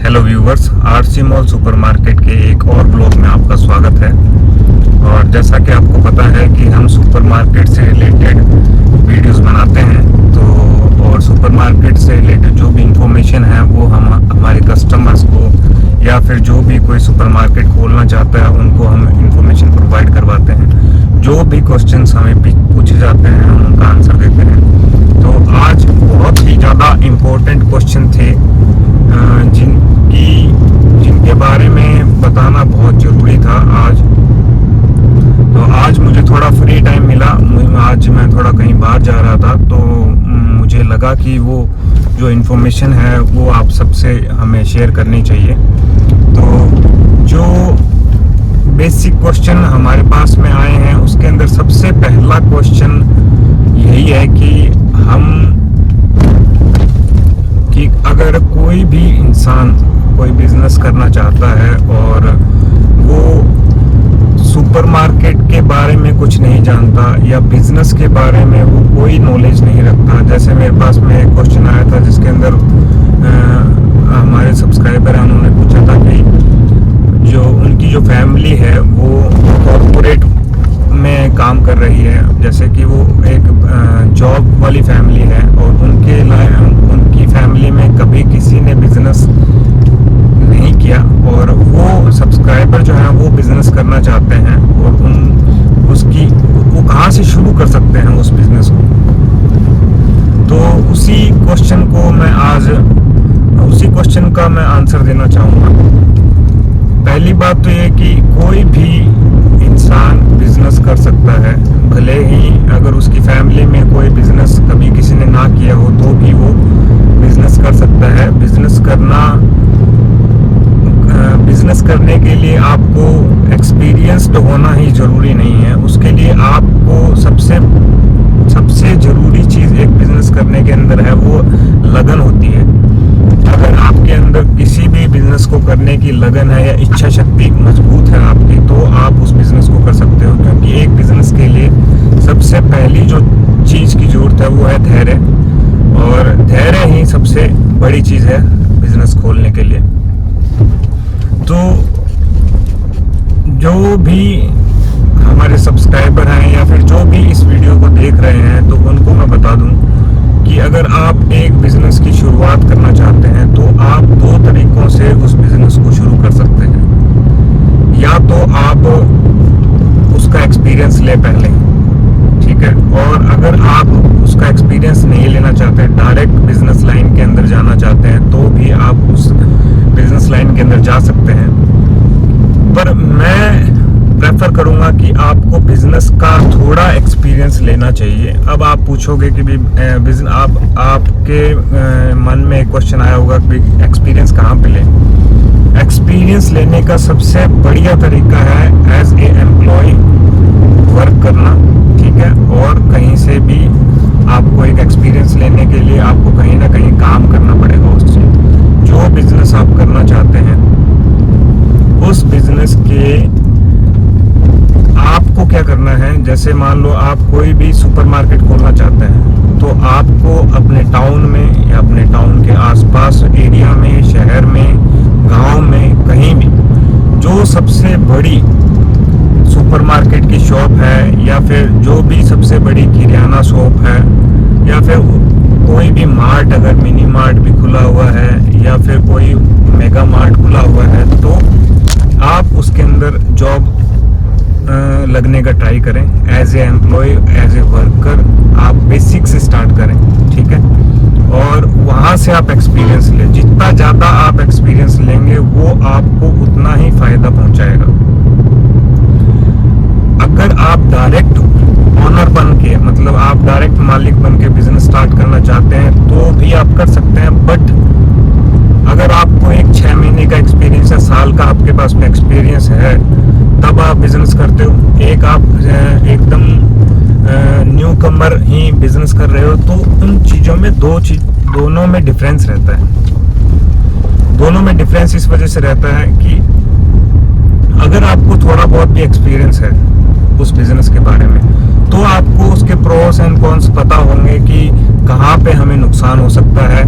Hello viewers, RC mall supermarket के एक और ब्लॉग में आपका स्वागत है। और जैसा कि आपको पता है कि हम सुपरमार्केट से रिलेटेड वीडियोस बनाते हैं, तो और सुपरमार्केट से रिलेटेड जो भी इंफॉर्मेशन है वो हम हमारे कस्टमर्स को या फिर जो भी कोई सुपरमार्केट खोलना चाहता है उनको हम इंफॉर्मेशन प्रोवाइड करवाते हैं। जो भी क्वेश्चंस हमें पूछे जाते हैं हम उनका आंसर देते हैं। तो आज बहुत ही ज़्यादा इम्पोर्टेंट क्वेश्चन थे जिनके बारे में बताना बहुत ज़रूरी था आज। तो आज मुझे थोड़ा फ्री टाइम मिला, आज मैं थोड़ा कहीं बाहर जा रहा था, तो मुझे लगा कि वो जो इन्फॉर्मेशन है वो आप सबसे हमें शेयर करनी चाहिए। तो जो बेसिक क्वेश्चन हमारे पास में आए हैं उसके अंदर सबसे पहला क्वेश्चन यही है कि अगर कोई भी इंसान कोई बिजनेस करना चाहता है और वो सुपरमार्केट के बारे में कुछ नहीं जानता या बिजनेस के बारे में वो कोई नॉलेज नहीं रखता। जैसे मेरे पास में एक क्वेश्चन आया था जिसके अंदर हमारे सब्सक्राइबर हैं, उन्होंने पूछा था कि जो उनकी जो फैमिली है वो कॉर्पोरेट में काम कर रही है, जैसे कि वो एक जॉब वाली फैमिली है और उनकी फैमिली में कभी किसी ने बिजनेस नहीं किया और वो सब्सक्राइबर जो है वो बिजनेस करना चाहते हैं और वो कहाँ से शुरू कर सकते हैं उस बिजनेस को। तो उसी क्वेश्चन का मैं आंसर देना चाहूँगा। पहली बात तो ये कि कोई भी इंसान बिजनेस कर सकता है, भले ही अगर उसकी फैमिली में कोई बिजनेस कभी किसी ने ना किया हो तो भी वो बिजनेस कर सकता है। बिजनेस करने के लिए आपको एक्सपीरियंस्ड होना ही ज़रूरी नहीं है। उसके लिए आपको सबसे ज़रूरी चीज़ एक बिजनेस करने के अंदर है वो लगन होती है। अगर आपके अंदर किसी भी बिजनेस को करने की लगन है या इच्छा शक्ति मजबूत है आपकी, तो आप उस बिजनेस को कर सकते हो। क्योंकि एक बिजनेस के लिए सबसे पहली जो चीज़ की ज़रूरत है वो है धैर्य, और धैर्य ही सबसे बड़ी चीज़ है बिजनेस खोलने के लिए। तो जो भी हमारे सब्सक्राइबर हैं या फिर जो भी इस वीडियो को देख रहे हैं, तो उनको मैं बता दूं कि अगर आप एक बिजनेस की शुरुआत करना चाहते हैं तो आप दो तरीकों से उस बिजनेस को शुरू कर सकते हैं। या तो आप उसका एक्सपीरियंस ले पहले, ठीक है, और अगर आप उसका एक्सपीरियंस नहीं लेना चाहते, डायरेक्ट बिजनेस लाइन के अंदर जाना चाहते हैं, तो भी आप उस बिजनेस लाइन के अंदर जा सकते हैं। पर मैं प्रेफर करूंगा कि आपको बिजनेस का थोड़ा एक्सपीरियंस लेना चाहिए। अब आप पूछोगे कि आपके मन में एक क्वेश्चन आया होगा कि एक्सपीरियंस कहाँ पे लें। एक्सपीरियंस लेने का सबसे बढ़िया तरीका है एज ए एम्प्लॉय वर्क करना, ठीक है। और कहीं से भी आपको एक एक्सपीरियंस लेने के लिए आपको कहीं ना कहीं काम करना पड़ेगा उससे। जो बिजनेस आप करना चाहते हैं उस बिजनेस के आपको क्या करना है, जैसे मान लो आप कोई भी सुपरमार्केट खोलना चाहते हैं, तो आपको अपने टाउन में या अपने टाउन के आसपास एरिया में, शहर में, गांव में, कहीं भी जो सबसे बड़ी सुपरमार्केट की शॉप है या फिर जो भी सबसे बड़ी किराना शॉप है या फिर कोई भी मार्ट, अगर मिनी मार्ट भी खुला हुआ है या फिर कोई मेगा मार्ट खुला हुआ है, तो आप उसके अंदर जॉब लगने का ट्राई करें। As a employee, as a worker आप बेसिक से स्टार्ट करें, ठीक है, और वहाँ से आप एक्सपीरियंस लें। जितना ज़्यादा आप एक्सपीरियंस लेंगे वो आपको उतना ही फ़ायदा पहुँचाएगा। अगर आप डायरेक्ट ओनर बन के, मतलब आप डायरेक्ट मालिक बन के बिजनेस स्टार्ट करना चाहते हैं तो भी आप कर सकते हैं। बट अगर आपको एक 6 महीने का एक्सपीरियंस है, साल का आपके पास में एक्सपीरियंस है, तब आप बिजनेस करते हो, एक आप एकदम न्यू कमर ही बिजनेस कर रहे हो, तो उन चीज़ों में दोनों में डिफरेंस रहता है। दोनों में डिफरेंस इस वजह से रहता है कि अगर आपको थोड़ा बहुत भी एक्सपीरियंस है उस बिजनेस के बारे में, तो आपको उसके प्रोस एंड कॉन्स पता होंगे कि कहाँ पे हमें नुकसान हो सकता है,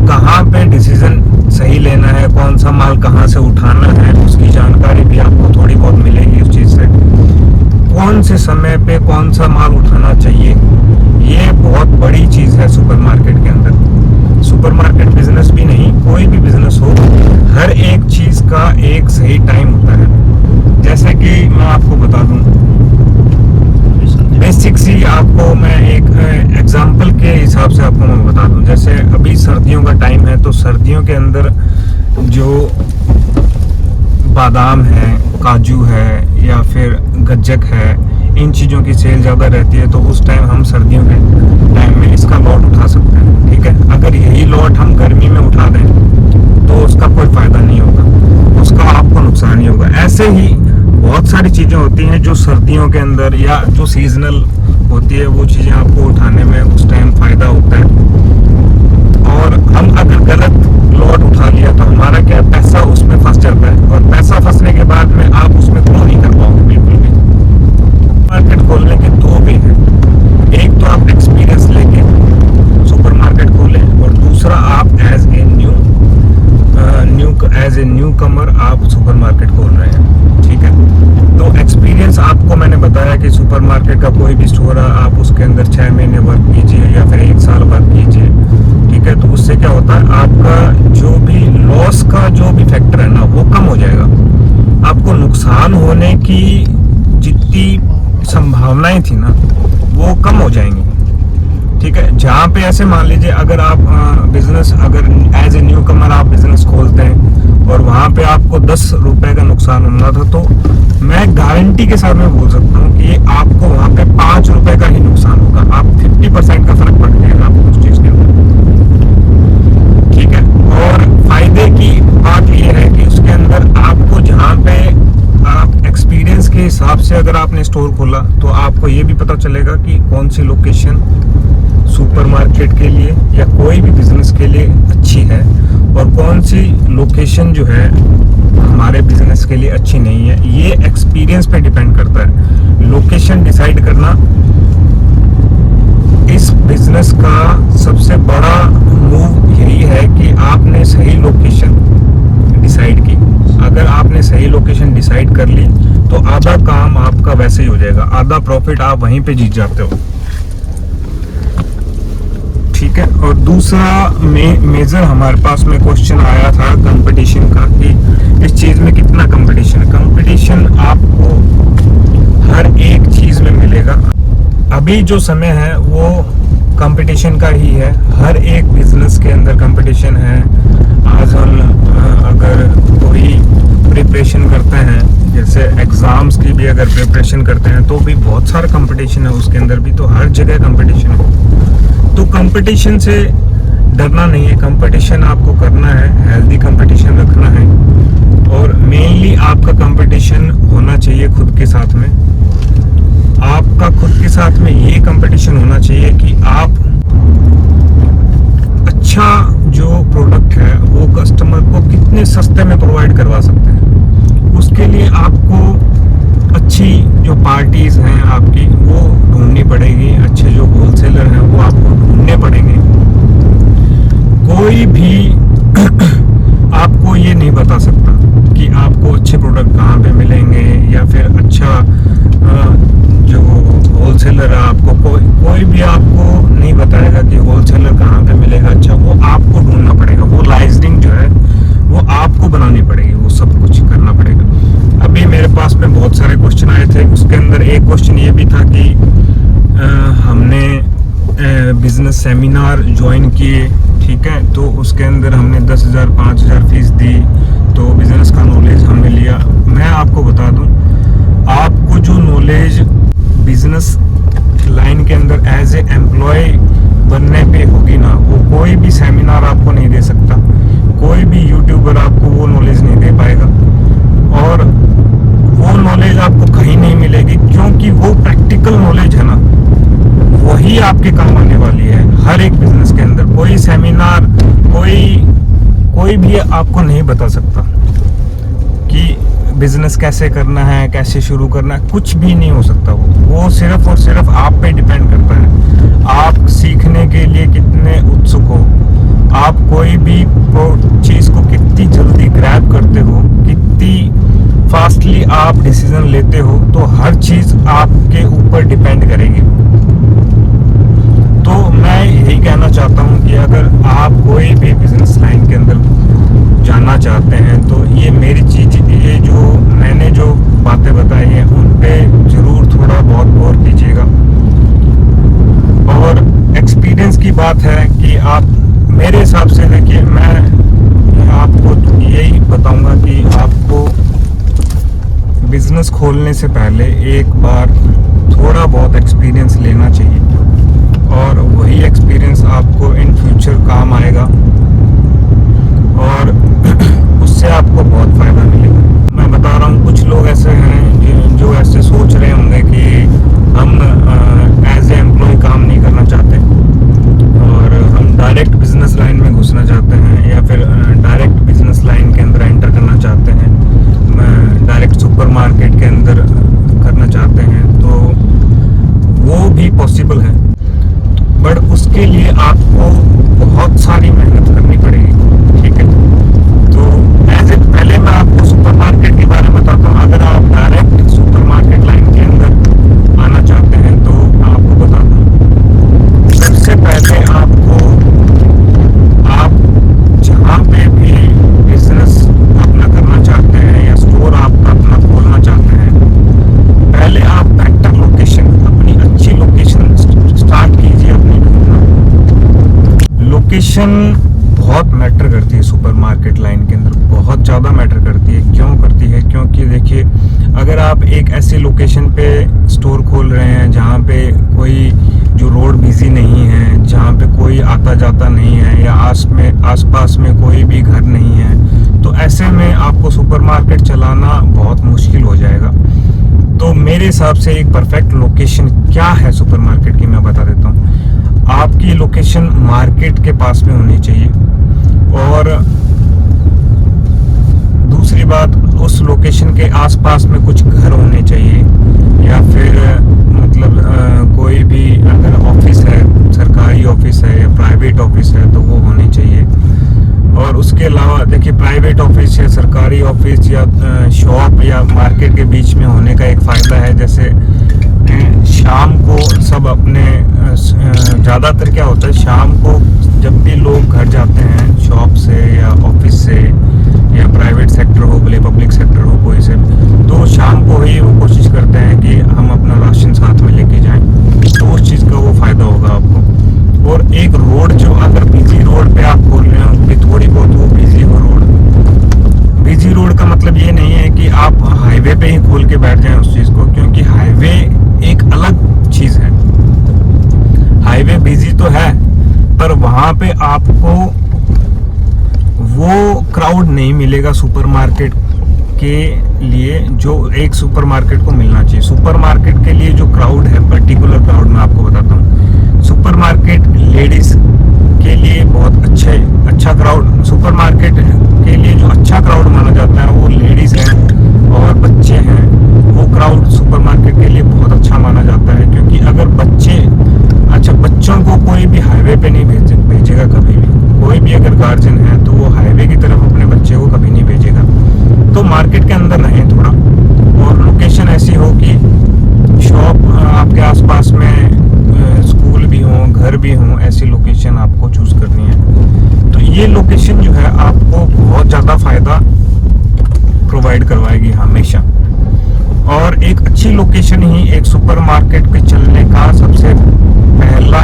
कहाँ पे डिसीजन सही लेना है कौन सा माल कहाँ से उठाना है उसकी जानकारी भी आपको थोड़ी बहुत मिलेगी उस चीज़ से। कौन से समय पे कौन सा माल उठाना चाहिए, ये बहुत बड़ी चीज़ है सुपरमार्केट के अंदर। सुपरमार्केट बिजनेस भी नहीं, कोई भी बिजनेस हो, हर एक चीज़ का एक सही टाइम होता है। जैसे कि मैं आपको बता दूं, बेसिक सी आपको मैं एक एग्जांपल के हिसाब से आपको मैं बता दूं। जैसे अभी सर्दियों का टाइम है, तो सर्दियों के अंदर जो बादाम है, काजू है या फिर गज्जक है, इन चीज़ों की सेल ज़्यादा रहती है। तो उस टाइम हम सर्दियों के टाइम में इसका लॉट उठा सकते हैं, ठीक है। अगर यही लॉट हम गर्मी में उठा दें तो उसका कोई फ़ायदा नहीं होगा, उसका आपको नुकसान ही होगा। ऐसे ही बहुत सारी चीज़ें होती हैं जो सर्दियों के अंदर या जो सीजनल होती है, वो चीज़ें आपको उठाने में उस टाइम फ़ायदा होता है। और हम अगर गलत लॉट उठा लिया तो हमारा क्या, पैसा उसमें फंस जाता है, और पैसा फंसने के बाद में आप उसमें ग्रो नहीं कर पाओगे बिल्कुल भी। मार्केट खोलने के दो वे हैं, एक तो आप एक्सपीरियंस लेके सुपर मार्केट खोलें, और दूसरा आप एज ए न्यू कमर आप सुपर मार्केट खोल रहे हैं, ठीक है। तो एक्सपीरियंस आपको मैंने बताया कि सुपर मार्केट का कोई भी स्टोर है, आप उसके अंदर 6 महीने वर्क कीजिए या फिर 1 साल वर्क कीजिए, ठीक है। तो उससे क्या होता है, आपका जो भी लॉस का जो भी फैक्टर है ना, वो कम हो जाएगा। आपको नुकसान होने की जितनी संभावनाएं थी ना, वो कम हो जाएंगी, ठीक है। जहाँ पे ऐसे मान लीजिए अगर आप बिजनेस, अगर एज ए न्यू कमर आप बिजनेस खोलते हैं और वहाँ पे आपको 10 रुपए का नुकसान होना था, तो मैं गारंटी के साथ में बोल सकता हूँ कि आपको वहाँ पे 5 रुपए का ही नुकसान होगा। आप 50% का फर्क पड़ जाएगा आपको उस चीज के अंदर, ठीक है। और फायदे की बात यह है कि उसके अंदर आपको जहाँ पे आप एक्सपीरियंस के हिसाब से अगर आपने स्टोर खोला, तो आपको ये भी पता चलेगा कि कौन सी लोकेशन सुपरमार्केट के लिए या कोई भी बिजनेस के लिए अच्छी है, और कौन सी लोकेशन जो है हमारे बिजनेस के लिए अच्छी नहीं है। ये एक्सपीरियंस पे डिपेंड करता है। लोकेशन डिसाइड करना इस बिजनेस का सबसे बड़ा मूव यही है कि आपने सही लोकेशन डिसाइड की। अगर आपने सही लोकेशन डिसाइड कर ली तो आधा काम आपका वैसे ही हो जाएगा, आधा प्रॉफिट आप वहीं पे जीत जाते हो, ठीक है। और दूसरा मेजर हमारे पास में क्वेश्चन आया था कंपटीशन का, कि इस चीज में कितना कंपटीशन है। कंपटीशन आपको हर एक चीज में मिलेगा। अभी जो समय है वो कंपटीशन का ही है, हर एक बिजनेस के अंदर कंपटीशन है। आज हम अगर कोई प्रिपरेशन करते हैं, जैसे एग्जाम्स की भी अगर प्रिपरेशन करते हैं, तो भी बहुत सारा कंपटीशन है, उसके अंदर भी तो हर जगह कंपटीशन है। तो कंपटीशन से डरना नहीं है, कंपटीशन आपको करना है, हेल्दी कंपटीशन रखना है, और मेनली आपका कंपटीशन होना चाहिए खुद के साथ में। आपका खुद के साथ में ये कंपटीशन होना चाहिए कि आप अच्छा जो प्रोडक्ट है वो कस्टमर को कितने सस्ते में प्रोवाइड करवा सकते हैं। उसके लिए आपको अच्छी जो पार्टीज हैं आपकी वो ढूंढनी पड़ेगी, अच्छे जो होलसेलर हैं वो आपको ढूंढने पड़ेंगे। कोई भी आपको ये नहीं बता सकता कि आपको अच्छे प्रोडक्ट कहाँ पे मिलेंगे, या फिर अच्छा जो होलसेलर है आपको कोई भी आपको नहीं बताएगा कि होलसेलर कहाँ पे मिलेगा अच्छा। वो आपको ढूंढना पड़ेगा, वो लाइजनिंग जो है वो आपको बनानी पड़ेगी, वो सब कुछ करना पड़ेगा। अभी मेरे पास में बहुत सारे क्वेश्चन आए थे, उसके अंदर एक क्वेश्चन ये भी था कि हमने बिजनेस सेमिनार ज्वाइन किए, ठीक है, तो उसके अंदर हमने 10,000 5,000 फीस दी, तो बिजनेस का नॉलेज हमने लिया। मैं आपको बता दूं, आपको जो नॉलेज बिजनेस लाइन के अंदर एज ए एम्प्लॉय बनने पे होगी ना, वो कोई भी सेमिनार आपको नहीं दे सकता, कोई भी यूट्यूबर आपको वो नॉलेज नहीं दे पाएगा, और वो नॉलेज आपको कहीं नहीं मिलेगी, क्योंकि वो प्रैक्टिकल नॉलेज है ना, वही आपके काम आने वाली है। हर एक बिजनेस के अंदर कोई सेमिनार कोई भी आपको नहीं बता सकता कि बिजनेस कैसे करना है, कैसे शुरू करना है, कुछ भी नहीं हो सकता। वो सिर्फ और सिर्फ आप पे डिपेंड करता है, आप सीखने के लिए कितने उत्सुक हो, आप कोई भी चीज़ को कितनी जल्दी डिसीजन लेते हो तो हर चीज़ आपके ऊपर डिपेंड करेगी। तो मैं यही कहना चाहता हूँ कि अगर आप कोई भी बिजनेस लाइन के अंदर जाना चाहते हैं तो ये मेरी चीज़, ये जो मैंने जो बातें बताई हैं उन पे ज़रूर थोड़ा बहुत गौर कीजिएगा। और एक्सपीरियंस की बात है कि आप मेरे हिसाब से देखिए, मैं आपको यही बताऊंगा कि आपको बिजनेस खोलने से पहले एक बार थोड़ा बहुत एक्सपीरियंस लेना चाहिए और वही एक्सपीरियंस आपको इन फ्यूचर काम आएगा और उससे आपको बहुत फ़ायदा मिलेगा। मैं बता रहा हूँ, कुछ लोग ऐसे हैं जो ऐसे सोच रहे होंगे कि हम एज ए एम्प्लॉय काम नहीं करना चाहते और हम डायरेक्ट बिजनेस लाइन में घुसना चाहते हैं या फिर डायरेक्ट बिजनेस लाइन के अंदर एंटर करना चाहते हैं, डायरेक्ट सुपर मार्केट के अंदर करना चाहते हैं, तो वो भी पॉसिबल है। बट उसके लिए आपको बहुत सारी मेहनत करनी पड़ेगी, ठीक है। तो पहले मैं आपको सुपर मार्केट के बारे में बताता हूँ। अगर आप डायरेक्ट सुपर मार्केट लाइन के अंदर आना चाहते हैं तो आपको बता दूँ, सबसे पहले आपको, आप जहाँ पे भी बिजनेस अपना करना चाहते हैं या स्टोर आपका अपना खोलना चाहते हैं, पहले आप बेटर लोकेशन, अपनी अच्छी लोकेशन स्टार्ट कीजिए अपनी ढूंढना। लोकेशन बहुत मैटर करती है सुपर मार्केट लाइन के अंदर, बहुत ज़्यादा मैटर करती है। क्यों करती है? क्योंकि देखिए, अगर आप एक ऐसी लोकेशन पे स्टोर खोल रहे हैं जहाँ पे कोई, जो रोड बिजी नहीं है, जहाँ पे कोई आता जाता नहीं है या आसपास में कोई भी घर नहीं है, तो ऐसे में आपको सुपरमार्केट चलाना बहुत मुश्किल हो जाएगा। तो मेरे हिसाब से एक परफेक्ट लोकेशन क्या है सुपरमार्केट की, मैं बता देता हूँ। आपकी लोकेशन मार्केट के पास में होनी चाहिए और दूसरी बात, उस लोकेशन के आसपास में कुछ घर होने चाहिए या फिर मतलब कोई भी अगर ऑफिस है, सरकारी ऑफिस है या प्राइवेट ऑफिस है तो वो होनी चाहिए। और उसके अलावा देखिए, प्राइवेट ऑफिस या सरकारी ऑफिस या शॉप या मार्केट के बीच में होने का एक फ़ायदा है, जैसे शाम को सब अपने, ज़्यादातर क्या होता है, शाम को जब भी लोग घर जाते हैं शॉप से या ऑफिस से या प्राइवेट सेक्टर हो, भले पब्लिक सेक्टर हो कोई से, तो शाम को ही वो कोशिश करते हैं कि हम अपना राशन साथ में लेके जाएं, तो उस चीज़ का वो फ़ायदा होगा आपको। और एक रोड जो, अगर बिजी रोड पे आप खोल रहे हो कि थोड़ी बहुत वो बिजी हो रोड, बिजी रोड का मतलब ये नहीं है कि आप हाईवे पे ही खोल के बैठ जाएं उस चीज़ को, क्योंकि हाईवे एक अलग चीज़ है। हाईवे बिजी तो है पर वहाँ पे आपको वो क्राउड नहीं मिलेगा सुपरमार्केट के लिए जो एक सुपरमार्केट को मिलना चाहिए। सुपरमार्केट के लिए जो क्राउड है, पर्टिकुलर क्राउड मैं आपको बताता हूँ, सुपरमार्केट लेडीज के लिए बहुत अच्छा क्राउड, सुपरमार्केट के लिए जो अच्छा क्राउड माना जाता है वो लेडीज हैं और बच्चे हैं। वो क्राउड सुपरमार्केट के लिए बहुत अच्छा माना जाता है, क्योंकि अगर बच्चों को कोई भी हाईवे पे नहीं भेजेगा कभी भी। कोई भी अगर गार्जियन है तो वो हाईवे की तरफ अपने बच्चे को कभी नहीं भेजेगा। तो मार्केट के अंदर रहें थोड़ा, और लोकेशन ऐसी हो कि शॉप आपके आसपास में, स्कूल भी हो, घर भी हो, ऐसी लोकेशन आपको चूज करनी है। तो ये लोकेशन जो है आपको बहुत ज़्यादा फायदा प्रोवाइड करवाएगी हमेशा। और एक अच्छी लोकेशन ही एक सुपरमार्केट पे चलने का सबसे पहला